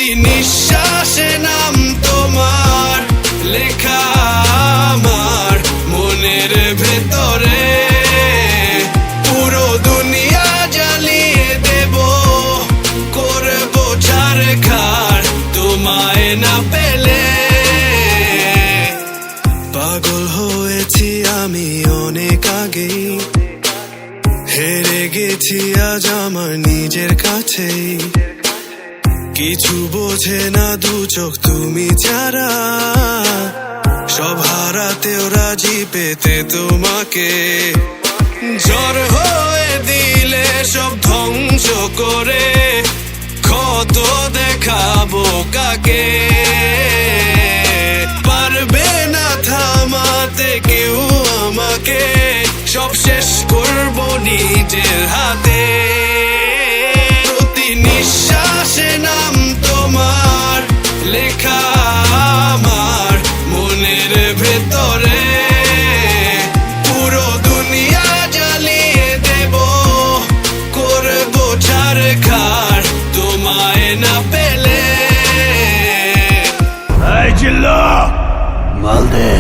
প্রতি নিঃশ্বাসে নাম তোমার লেখা আমার মনের ভেতরে। পুরো দুনিয়া জ্বালিয়ে দেব, করব ছারখার তোমায় না পেলে। পাগল হয়েছি আমি অনেক আগেই, হেরে গেছি আজ আমার নিজের কাছেই। কিছু বোঝে না দু চোখ তুমি ছাড়া, সব হারাতেও রাজি পেতে তোমাকে। ঝড় হয়ে দিলে সব ধ্বংস করে, ক্ষত দেখাবো কাকে। পারবে না থামাতে কেউ আমাকে, সব শেষ করবো নিজের হাতে। প্রতি নিঃশ্বাসে নাম তোমার লেখা আমার মনের ভেতরে। পুরো দুনিয়া জ্বালিয়ে দেব, করবো ছারখার তোমায় না পেলে। এই জিল্লা মাল দে।